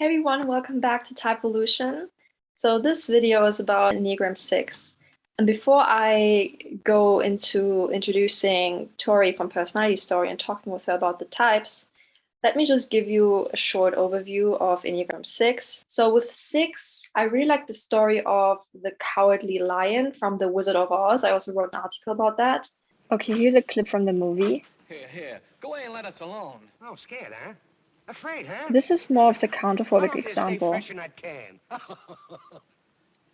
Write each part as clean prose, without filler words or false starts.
Hey everyone, welcome back to Typevolution. So this video is about Enneagram 6. And before I go into introducing Tori from Personality Story and talking with her about the types, let me just give you a short overview of Enneagram 6. So with 6, I really like the story of the Cowardly Lion from The Wizard of Oz. I also wrote an article about that. Okay, here's a clip from the movie. Here. Go away and let us alone. Oh, scared, huh? Afraid, huh? This is more of the counterphobic example. Stay fresh in that can.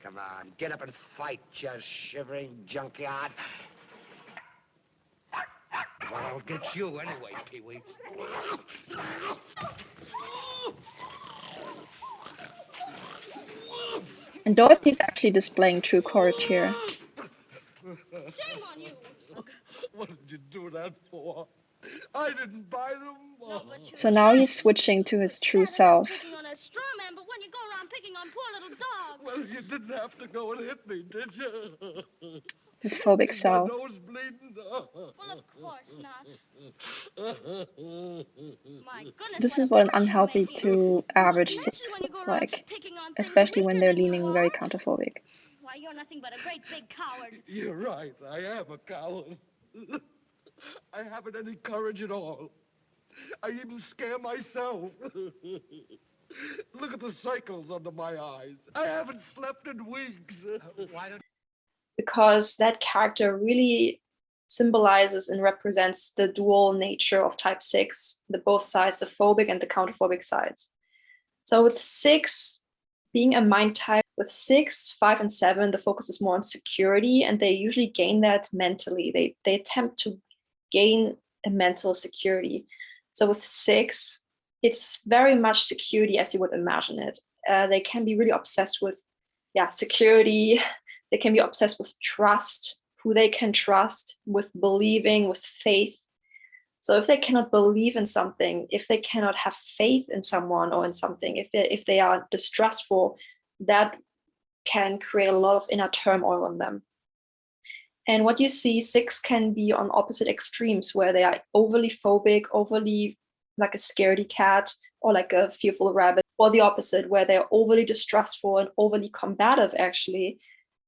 Come on, get up and fight, you shivering junkyard. Well, I'll get you anyway, Pee-wee. And Dorothy's actually displaying true courage here. Shame on you! What did you do that for? I didn't buy them. No, So now he's switching to his true self. picking on a straw man, but when you go around picking on poor little dogs. Well, you didn't have to go and hit me, did you? His phobic Is self. my nose bleeding? Well, of course not. My goodness. This what is a what an mess you're unhealthy making. to average Especially 6 when you go looks around like, picking on things especially when weaker they're than you leaning very are. counterphobic. Why, you're nothing but a great big coward. You're right. I am a coward. I haven't any courage at all. I even scare myself. Look at the circles under my eyes. I haven't slept in weeks. Why don't Because that character really symbolizes and represents the dual nature of type 6, the both sides, the phobic and the counterphobic sides. So with 6 being a mind type, with 6, 5, and 7, the focus is more on security, and they usually gain that mentally. They attempt to gain a mental security. So with 6, it's very much security as you would imagine it. They can be really obsessed with, security. They can be obsessed with trust, who they can trust, with believing, with faith. So if they cannot believe in something, if they cannot have faith in someone or in something, if they are distrustful, that can create a lot of inner turmoil in them. And what you see, 6 can be on opposite extremes where they are overly phobic, overly like a scaredy cat or like a fearful rabbit, or the opposite where they're overly distrustful and overly combative actually,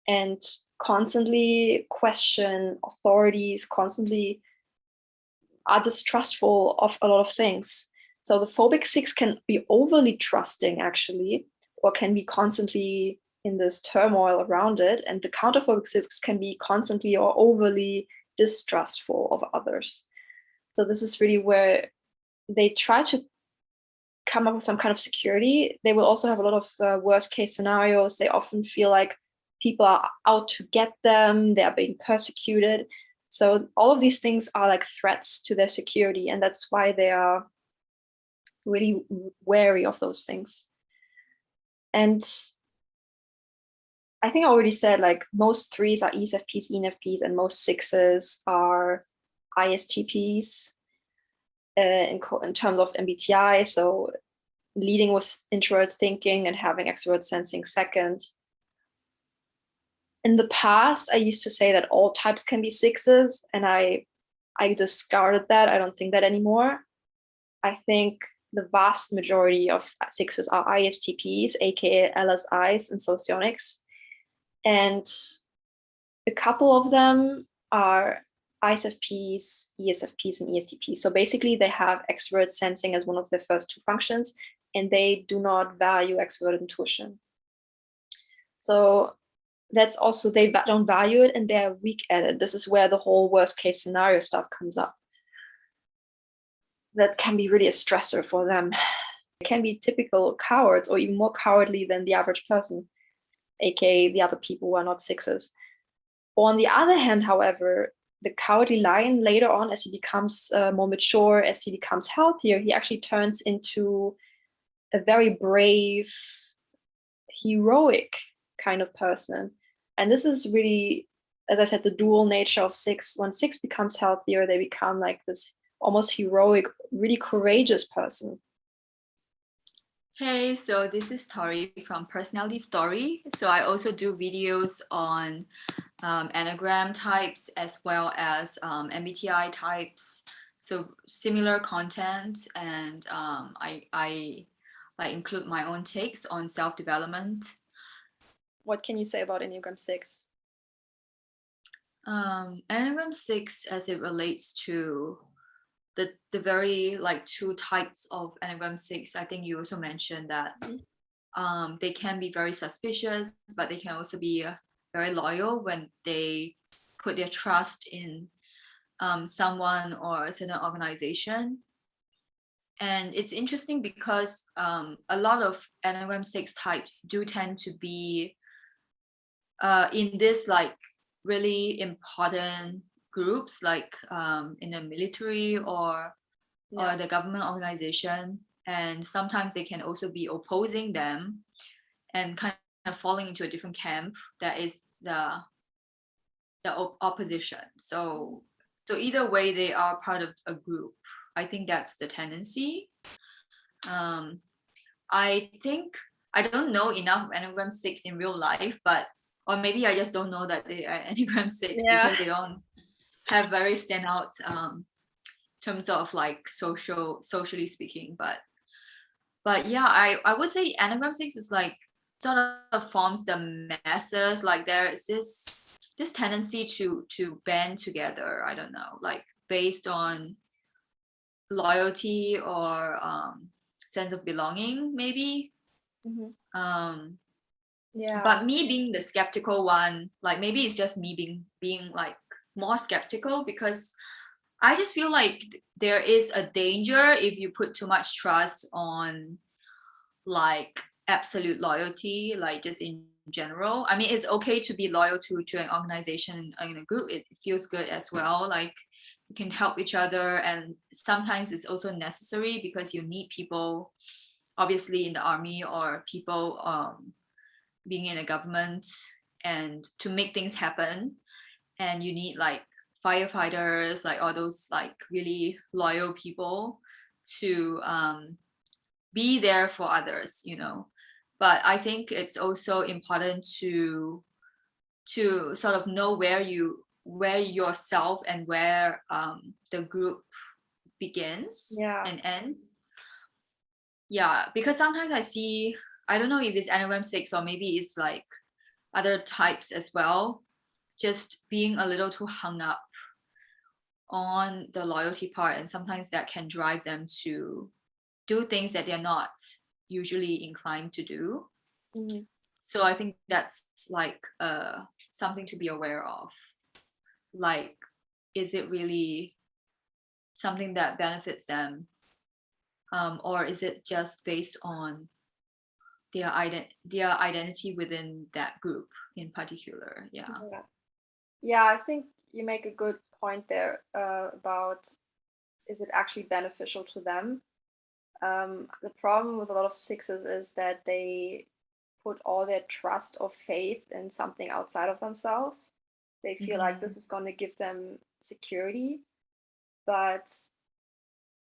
and constantly question authorities, constantly are distrustful of a lot of things. So the phobic 6 can be overly trusting actually, or can be constantly in this turmoil around it. And the counterphobic 6 can be constantly or overly distrustful of others. So this is really where they try to come up with some kind of security. They will also have a lot of worst case scenarios. They often feel like people are out to get them. They are being persecuted. So all of these things are like threats to their security. And that's why they are really wary of those things. And I think I already said, like, most 3s are ESFPs, ENFPs, and most 6s are ISTPs in terms of MBTI. So leading with introvert thinking and having extrovert sensing second. In the past, I used to say that all types can be 6s, and I discarded that. I don't think that anymore. I think the vast majority of 6s are ISTPs, aka LSIs and socionics. And a couple of them are ISFPs, ESFPs, and ESTPs. So basically, they have extrovert sensing as one of their first 2 functions, and they do not value extrovert intuition. So that's also, they don't value it and they're weak at it. This is where the whole worst case scenario stuff comes up. That can be really a stressor for them. They can be typical cowards or even more cowardly than the average person, aka the other people who are not 6s. On the other hand, however, the cowardly lion later on, as he becomes more mature, as he becomes healthier, he actually turns into a very brave, heroic kind of person. And this is really, as I said, the dual nature of 6. When 6 becomes healthier, they become like this almost heroic, really courageous person. Hey, so this is Tori from Personality Story. So I also do videos on Enneagram types as well as MBTI types. So similar content, and I like include my own takes on self-development. What can you say about Enneagram 6? Enneagram 6, as it relates to the very like two types of Enneagram 6, I think you also mentioned that they can be very suspicious, but they can also be very loyal when they put their trust in someone or a certain organization. And it's interesting because a lot of Enneagram 6 types do tend to be in this like really important groups, like in the military or the government organization. And sometimes they can also be opposing them and kind of falling into a different camp that is the opposition. So either way, they are part of a group. I think that's the tendency. I think I don't know enough Enneagram 6 in real life, or maybe I just don't know that they are Enneagram 6 because they don't have very standout terms of like socially speaking. But yeah, I would say Enneagram 6 is like sort of forms the masses. Like there is this tendency to band together. I don't know, like based on loyalty or sense of belonging, maybe. But me being the skeptical one, like maybe it's just me being like more skeptical, because I just feel like there is a danger if you put too much trust on like absolute loyalty, like just in general. I mean, it's okay to be loyal to an organization in a group. It feels good as well. Like you can help each other, and sometimes it's also necessary because you need people, obviously in the army, or people being in a government, and to make things happen. And you need like firefighters, like all those like really loyal people to be there for others, you know. But I think it's also important to sort of know where yourself and where the group begins and ends. Yeah, because sometimes I don't know if it's Enneagram 6 or maybe it's like other types as well, just being a little too hung up on the loyalty part, and sometimes that can drive them to do things that they're not usually inclined to do. So I think that's like something to be aware of. Like, is it really something that benefits them, or is it just based on their identity within that group in particular? Yeah, I think you make a good point there about, is it actually beneficial to them? The problem with a lot of sixes is that they put all their trust or faith in something outside of themselves. They feel like this is going to give them security. But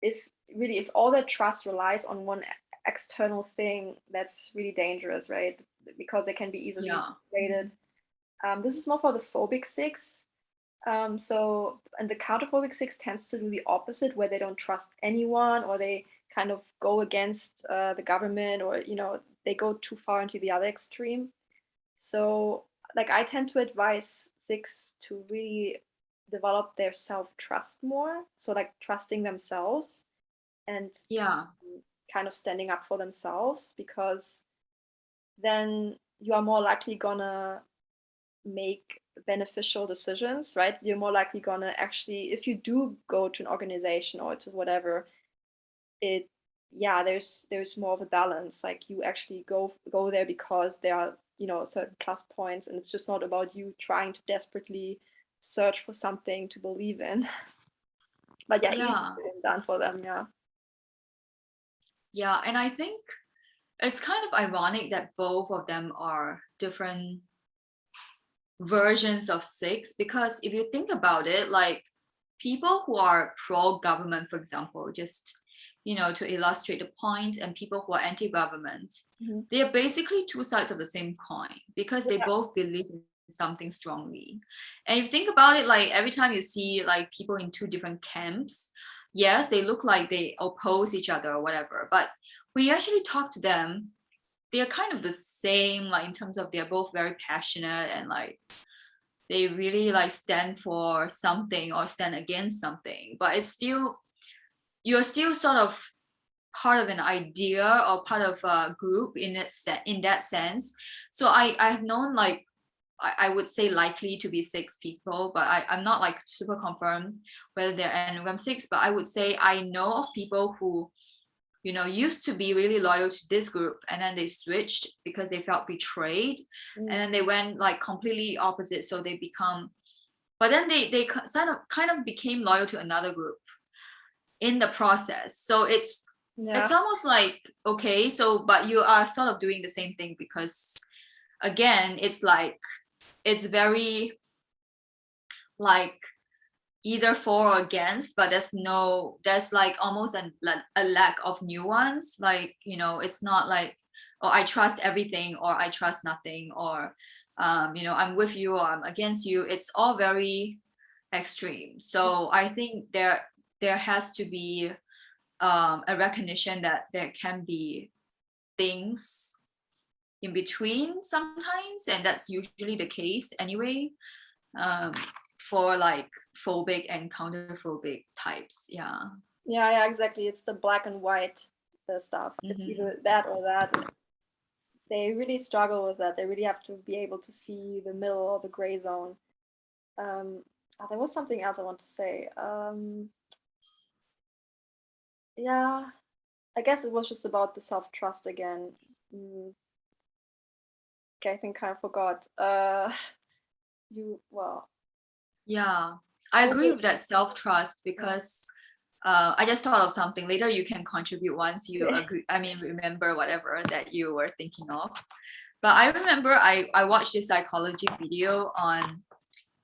if all their trust relies on one external thing, that's really dangerous, right? Because they can be easily manipulated. This is more for the phobic 6. And the counterphobic 6 tends to do the opposite, where they don't trust anyone, or they kind of go against the government, or they go too far into the other extreme. So like I tend to advise 6 to really develop their self-trust more, so like trusting themselves and kind of standing up for themselves, because then you are more likely gonna make beneficial decisions, right? You're more likely gonna actually, if you do go to an organization or to whatever, there's more of a balance. Like you actually go there because there are certain plus points, and it's just not about you trying to desperately search for something to believe in. But easy done for them. And I think it's kind of ironic that both of them are different versions of 6, because if you think about it, like people who are pro-government, for example, just to illustrate the point, and people who are anti-government, they are basically two sides of the same coin, because they both believe in something strongly. And if you think about it, like every time you see like people in two different camps, yes, they look like they oppose each other or whatever, but when you actually talk to them, they're kind of the same, like in terms of they're both very passionate and like they really like stand for something or stand against something, but it's still, you're still sort of part of an idea or part of a group in that sense. So I've known like I would say likely to be 6 people, but I'm not like super confirmed whether they're Enneagram 6, but I would say I know of people who, you know, used to be really loyal to this group and then they switched because they felt betrayed, and then they went like completely opposite, so they become, but then they kind of became loyal to another group in the process. So it's almost like, okay, so but you are sort of doing the same thing, because again it's like it's very like either for or against, but there's like almost a lack of nuance, like, you know, it's not like, oh, I trust everything or I trust nothing, or you know, I'm with you or I'm against you. It's all very extreme. So I think there has to be a recognition that there can be things in between sometimes, and that's usually the case anyway, for like phobic and counterphobic types. Yeah, exactly. It's the black and white stuff. It's either that or that. They really struggle with that. They really have to be able to see the middle or the gray zone. There was something else I want to say. Yeah, I guess it was just about the self-trust again. Okay, I think kind of forgot. Yeah, I agree with that self-trust, because I just thought of something. Later you can contribute once you agree, I mean remember whatever that you were thinking of. But I remember I watched this psychology video on,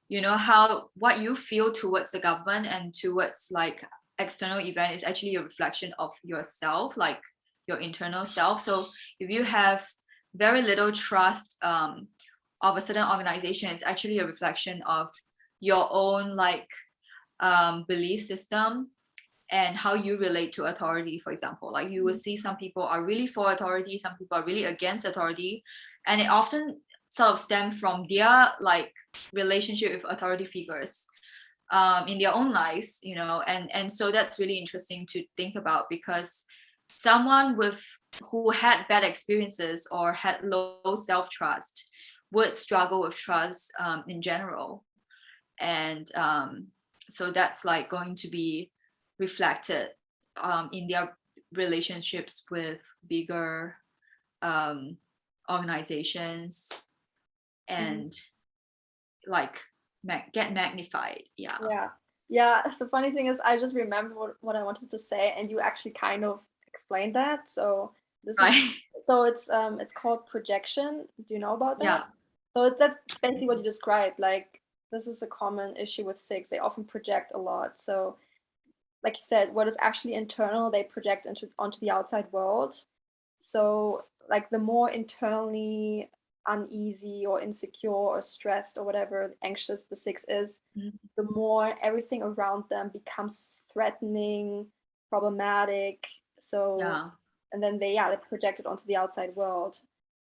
you know, how what you feel towards the government and towards like external event is actually a reflection of yourself, like your internal self. So if you have very little trust of a certain organization, it's actually a reflection of your own like belief system and how you relate to authority. For example, like you will see some people are really for authority, some people are really against authority, and it often sort of stem from their like relationship with authority figures in their own lives, you know, and so that's really interesting to think about, because someone who had bad experiences or had low self-trust would struggle with trust in general, and so that's like going to be reflected in their relationships with bigger organizations, and like get magnified. Yeah, the funny thing is I just remember what I wanted to say, and you actually kind of explained that. So this is it's called projection. Do you know about that? Yeah. So that's basically what you described. Like, this is a common issue with 6. They often project a lot. So like you said, what is actually internal, they project onto the outside world. So like the more internally uneasy or insecure or stressed or whatever, anxious the 6 is, the more everything around them becomes threatening, problematic. So and then they project it onto the outside world.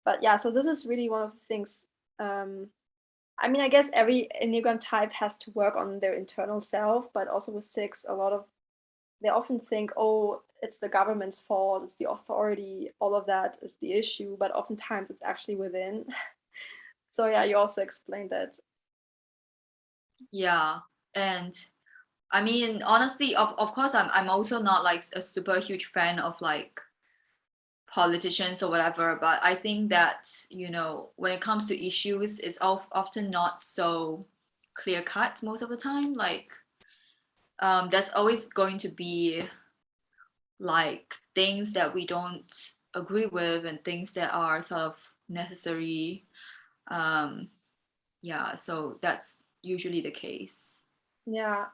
But yeah, so this is really one of the things. I mean, I guess every Enneagram type has to work on their internal self, but also with 6, they often think, oh, it's the government's fault, it's the authority, all of that is the issue, but oftentimes it's actually within. So yeah, you also explained that. Yeah, and I mean, honestly, of course, I'm also not like a super huge fan of like politicians or whatever, but I think that, you know, when it comes to issues, it's often not so clear cut most of the time. Like there's always going to be like things that we don't agree with and things that are sort of necessary. So that's usually the case. Yeah,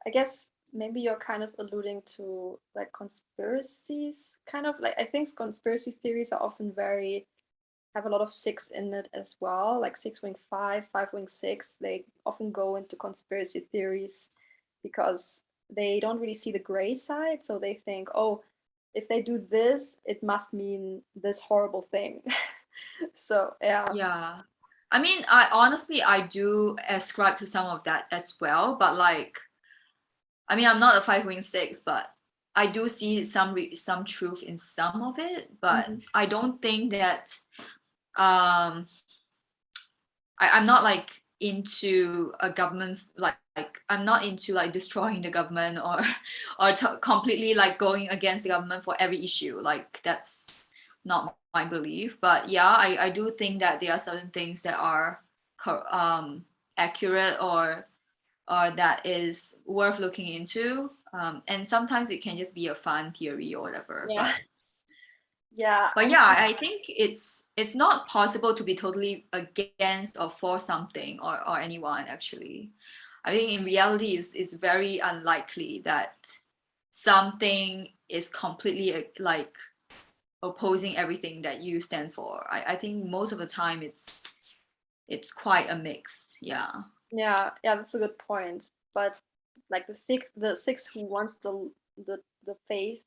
I guess maybe you're kind of alluding to like conspiracies, kind of like, I think conspiracy theories are often have a lot of 6 in it as well, like 6 wing 5, 5 wing 6. They often go into conspiracy theories because they don't really see the gray side. So they think, oh, if they do this, it must mean this horrible thing. So Yeah. I mean, I do ascribe to some of that as well, but like, I mean, I'm not a 5.6, but I do see some truth in some of it, but I don't think that I'm not like into a government, like I'm not into like destroying the government or completely like going against the government for every issue. Like that's not my belief. But yeah, I do think that there are certain things that are accurate or that is worth looking into. And sometimes it can just be a fun theory or whatever. yeah. But yeah, I think it's not possible to be totally against or for something or anyone actually. I think in reality it's very unlikely that something is completely like opposing everything that you stand for. I think most of the time it's quite a mix. Yeah. Yeah, that's a good point. But like the six who wants the faith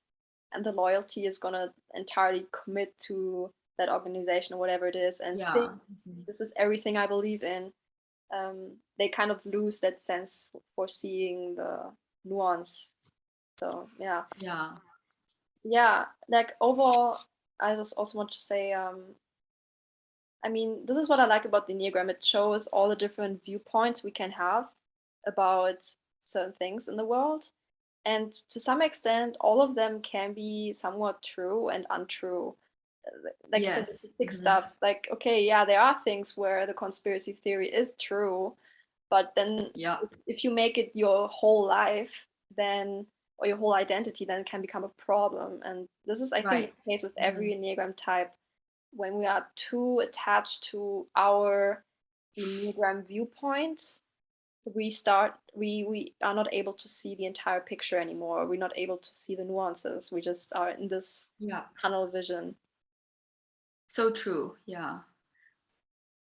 and the loyalty is gonna entirely commit to that organization or whatever it is, and think this is everything I believe in. They kind of lose that sense for seeing the nuance. So yeah. Like overall, I just also want to say, I mean, this is what I like about the Enneagram. It shows all the different viewpoints we can have about certain things in the world. And to some extent, all of them can be somewhat true and untrue. Like you said, the six stuff, like, okay, yeah, there are things where the conspiracy theory is true, but then if you make it your whole life, then, or your whole identity, then it can become a problem. And this is, I think, the case with every Enneagram type. When we are too attached to our Enneagram viewpoint, we are not able to see the entire picture anymore. We're not able to see the nuances. We just are in this tunnel vision. So true. Yeah.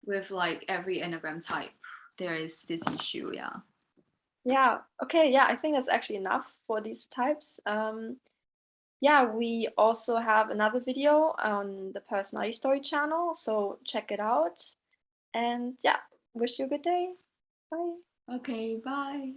With like every Enneagram type, there is this issue. Yeah. Okay. Yeah. I think that's actually enough for these types. Yeah, we also have another video on the Personality Story channel, so check it out. And yeah, wish you a good day. Bye. Okay, bye.